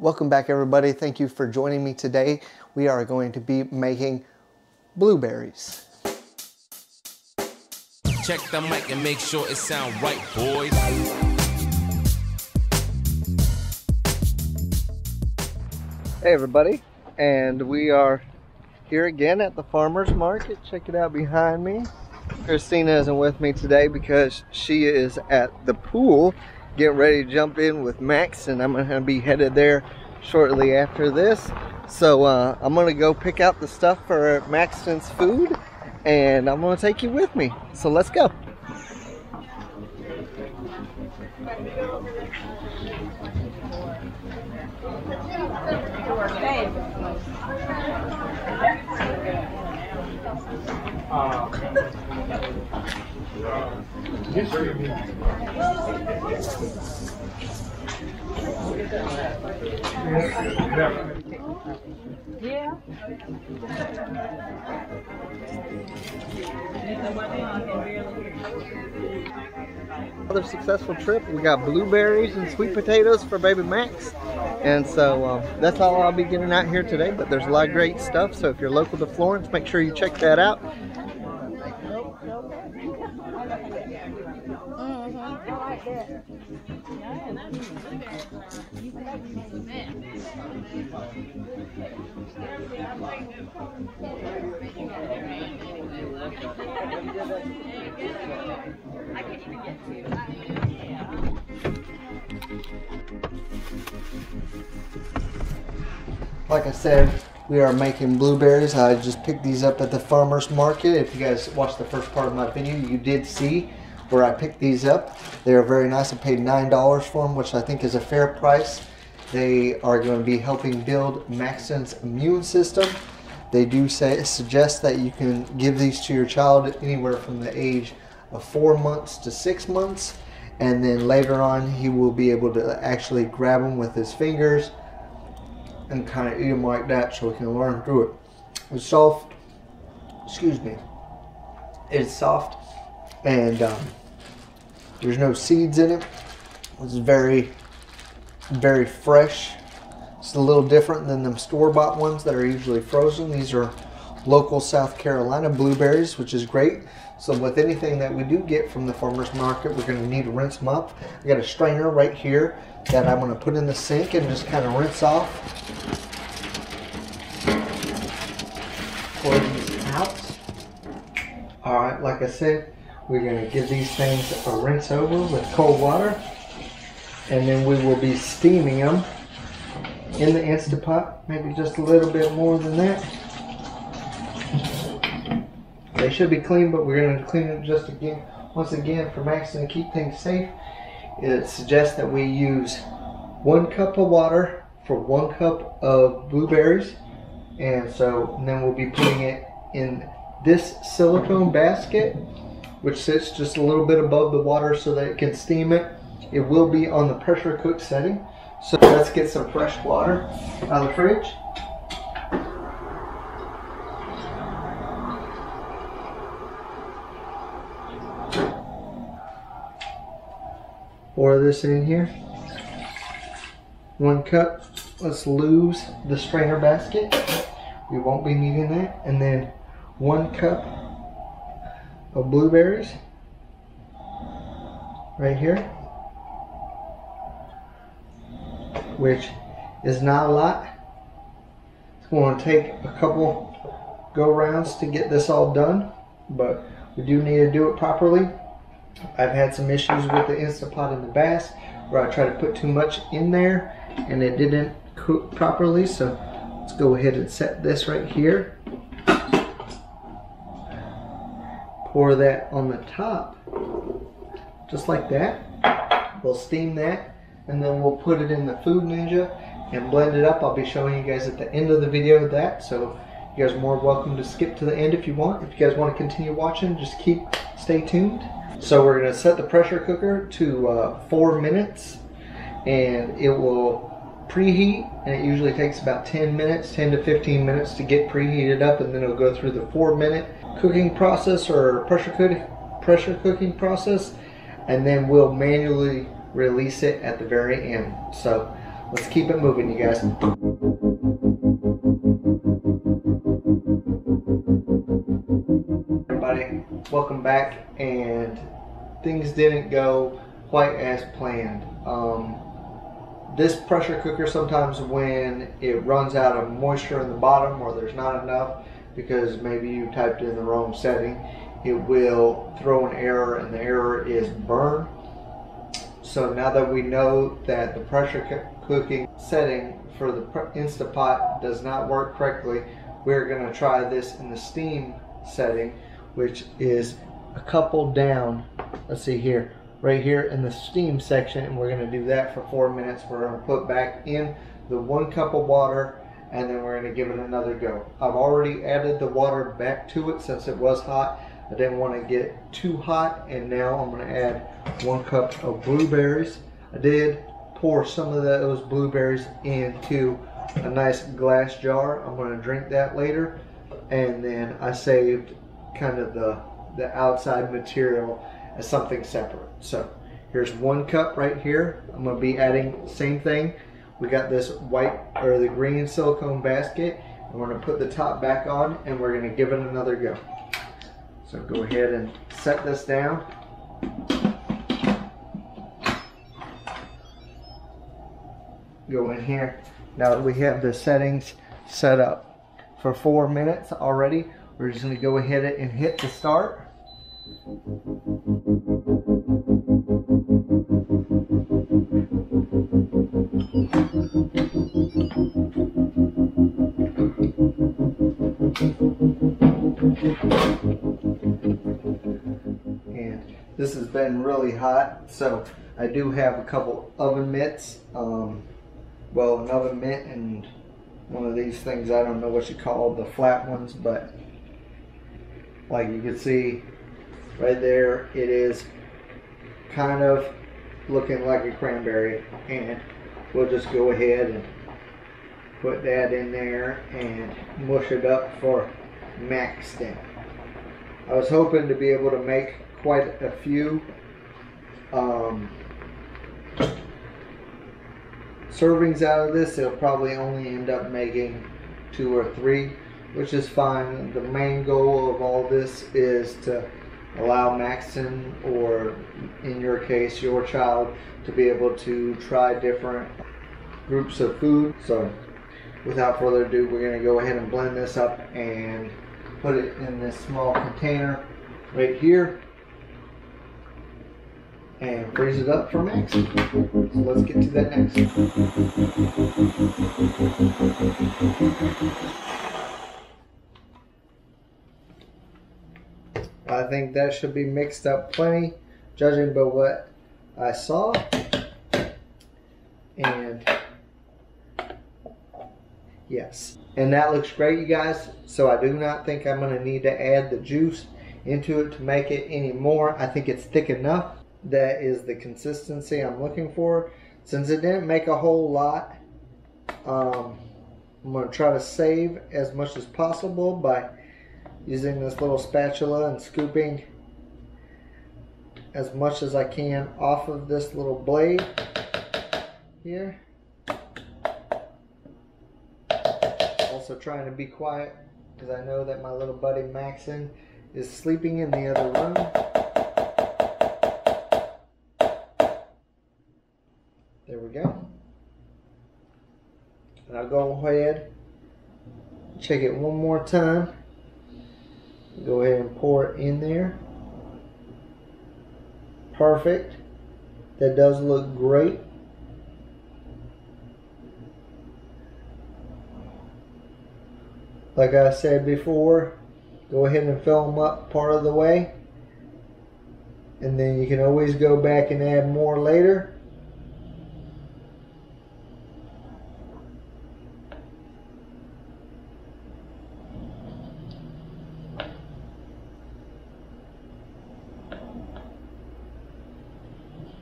Welcome back, everybody. Thank you for joining me today. We are going to be making blueberries. Check the mic and make sure it sound right, boys. Hey everybody, and we are here again at the farmer's market. Check it out behind me. Christina isn't with me today because she is at the pool getting ready to jump in with Maxton. I'm gonna be headed there shortly after this. So I'm gonna go pick out the stuff for Maxton's food, and I'm gonna take you with me. So let's go. Yeah. Another successful trip. We got blueberries and sweet potatoes for baby Max, and so that's all I'll be getting out here today. But there's a lot of great stuff, so if you're local to Florence, make sure you check that out. Like I said, we are making blueberries. I just picked these up at the farmer's market. If you guys watched the first part of my video, you did see where I picked these up. They are very nice. I paid $9 for them, which I think is a fair price. They are going to be helping build Maxton's immune system. They do suggest that you can give these to your child anywhere from the age of 4 months to 6 months, and then later on he will be able to actually grab them with his fingers and kind of eat them like that, so he can learn through it. It's soft, excuse me, it's soft, and there's no seeds in it. It's very fresh. It's a little different than them store-bought ones that are usually frozen. These are local South Carolina blueberries, which is great. So with anything that we do get from the farmer's market, we're going to need to rinse them up. I got a strainer right here that I'm going to put in the sink and just kind of rinse off. Pour these out. Alright, like I said, we're going to give these things a rinse over with cold water, and then we will be steaming them in the Instant Pot, maybe just a little bit more than that. They should be clean, but we're going to clean it just again. Once again, for Maxton to keep things safe, it suggests that we use 1 cup of water for 1 cup of blueberries, and then we'll be putting it in this silicone basket, which sits just a little bit above the water so that it can steam it. It will be on the pressure cook setting. So let's get some fresh water out of the fridge. Pour this in here. 1 cup. Let's lose the strainer basket. We won't be needing that. And then 1 cup of blueberries right here, which is not a lot. It's going to take a couple go rounds to get this all done, but we do need to do it properly. I've had some issues with the Instant Pot in the past where I tried to put too much in there and it didn't cook properly, so let's go ahead and set this right here. Pour that on the top, just like that. We'll steam that, and then we'll put it in the Food Ninja and blend it up. I'll be showing you guys at the end of the video that, so you guys are more welcome to skip to the end if you want. If you guys want to continue watching, just stay tuned. So we're going to set the pressure cooker to 4 minutes, and it will preheat, and it usually takes about 10 to 15 minutes to get preheated up, and then it'll go through the 4-minute cooking process or pressure cooking process, and then we'll manually release it at the very end. So Let's keep it moving, you guys. Everybody, welcome back. And things didn't go quite as planned. This pressure cooker, sometimes when it runs out of moisture in the bottom, or there's not enough because maybe you typed in the wrong setting, it will throw an error, and the error is burn. So now that we know that the pressure cooking setting for the Instapot does not work correctly, we're going to try this in the steam setting, which is a couple down. Let's see here, right here in the steam section, and we're going to do that for 4 minutes. We're going to put back in the 1 cup of water, and then we're going to give it another go. I've already added the water back to it since it was hot. I didn't want to get it too hot, and now I'm going to add 1 cup of blueberries. I did pour some of those blueberries into a nice glass jar. I'm going to drink that later, and then I saved kind of the outside material as something separate. So here's 1 cup right here. I'm going to be adding the same thing. We got this white or the green silicone basket. We're going to put the top back on, and we're going to give it another go. So go ahead and set this down. Go in here. Now that we have the settings set up for 4 minutes already, we're just going to go ahead and hit the start. And this has been really hot, so I do have a couple oven mitts. Well, an oven mitt and one of these things, I don't know what you call the flat ones, but like you can see right there, it is kind of looking like a cranberry, and we'll just go ahead and put that in there and mush it up for Maxton. I was hoping to be able to make quite a few servings out of this. It'll probably only end up making 2 or 3, which is fine. The main goal of all this is to allow Maxton, or in your case your child, to be able to try different groups of food. So without further ado, we're going to go ahead and blend this up and put it in this small container right here and freeze it up for Maxton. So let's get to that next. I think that should be mixed up plenty, judging by what I saw. And yes, and that looks great, you guys. So I do not think I'm going to need to add the juice into it to make it any more. I think it's thick enough. That is the consistency I'm looking for. Since it didn't make a whole lot, I'm going to try to save as much as possible by using this little spatula and scooping as much as I can off of this little blade here. Also trying to be quiet because I know that my little buddy Maxton is sleeping in the other room. There we go. And I'll go ahead, check it one more time. Go ahead and pour it in there. Perfect. That does look great. Like I said before, go ahead and fill them up part of the way, and then you can always go back and add more later.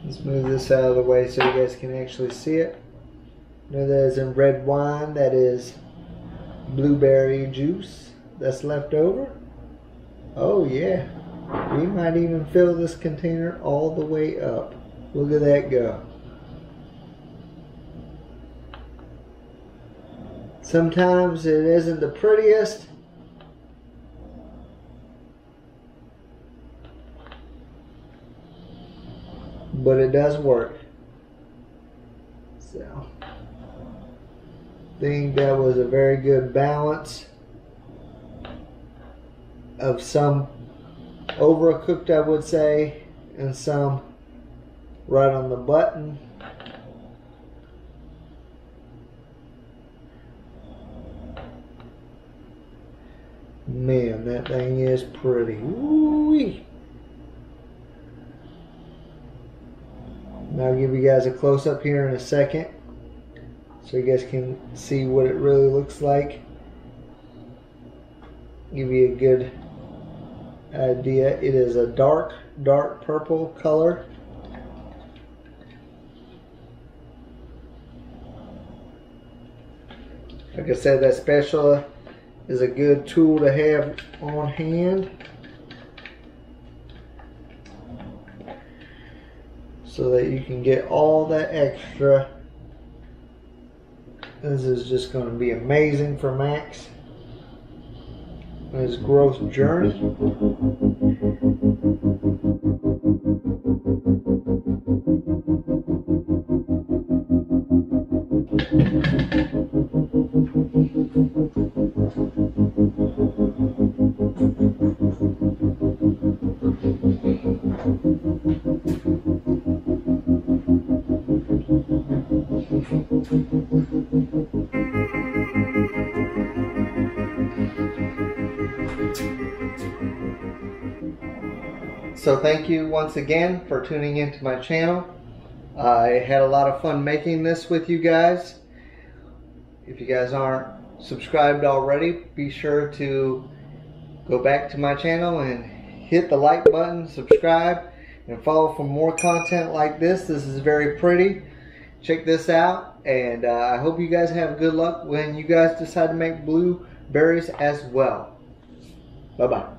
Let's move this out of the way so you guys can actually see it. Know that is in red wine. That is blueberry juice that's left over. Oh yeah, we might even fill this container all the way up. Look at that go. Sometimes it isn't the prettiest, but it does work. So I think that was a very good balance of some overcooked, I would say, and some right on the button. Man, that thing is pretty. Ooh-wee. Now I'll give you guys a close-up here in a second so you guys can see what it really looks like. Give you a good idea. It is a dark purple color. Like I said, that spatula is a good tool to have on hand so that you can get all that extra. This is just going to be amazing for Max on his growth journey. So thank you once again for tuning into my channel. I had a lot of fun making this with you guys. If you guys aren't subscribed already, be sure to go back to my channel and hit the like button, subscribe, and follow for more content like this. This is very pretty. Check this out, and I hope you guys have good luck when you guys decide to make blueberries as well. Bye-bye.